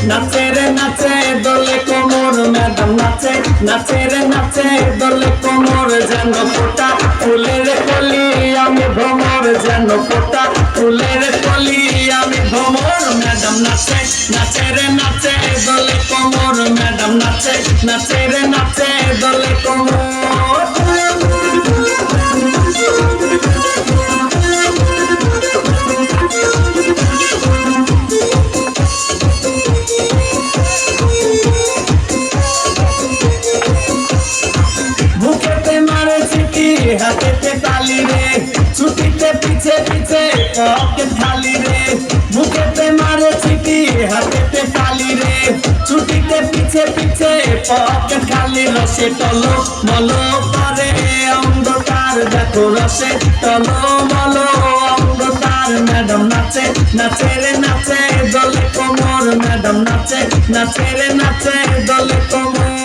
নাচে রে নাচে দোলে কোমর ম্যাডাম নাচে নাচে রে নাচে দোলে কোমর যেন ফোটা ফুলের কলি আমি ভ্রমর যেন ফোটা ফুলের কলি আমি ভ্রমর ম্যাডাম নাচে নাচে রে নাচে দোলে কোমর ম্যাডাম নাচে নাচে রে নাচে দোলে কোমর হাতেতে তালি রে ছুটিতে পিছে পিছে পকেট খালি রে বুকেতে মারে চিঠি হাতেতে তালি রে ছুটিতে পিছে পিছে পকেট খালি রসে টলো মলো করে অন্ধকার দেখো রসে টলো মলো অন্ধকার ম্যাডাম নাচে নাচে রে নাচে দোলে কোমর ম্যাডাম নাচে নাচে রে নাচে দোলে কোমর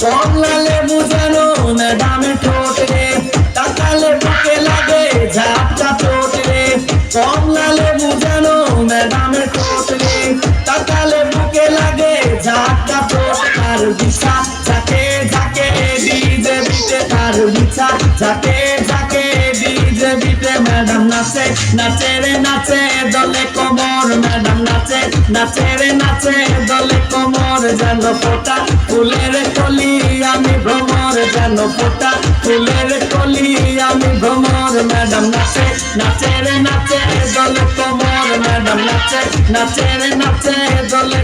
কমলা লেবু যেন ম্যাডামের ঠোঁটে তাকালে বুকে লাগে ঝাপটা ঠোঁটে কমলা লেবু যেন ম্যাডামের ঠোঁটে তাকালে বুকে লাগে ঝাপটা ঠোঁট তার বিছা ঝাঁকে ঝাঁকে ডিজে বিটে তার বিছা ঝাঁকে ঝাঁকে ডিজে বিটে ম্যাডাম নাচে নাচে রে নাচে দলে কোমর ম্যাডাম নাচে নাচে রে নাচে দলে কোমর যেন ফোটা ফুলের কলি আমি ভ্রমর যেন ফোটা ফুলের কলি আমি ভ্রমর ম্যাডাম নাচে নাচে রে নাচে দলে কোমর ম্যাডাম নাচে নাচে রে নাচে দলে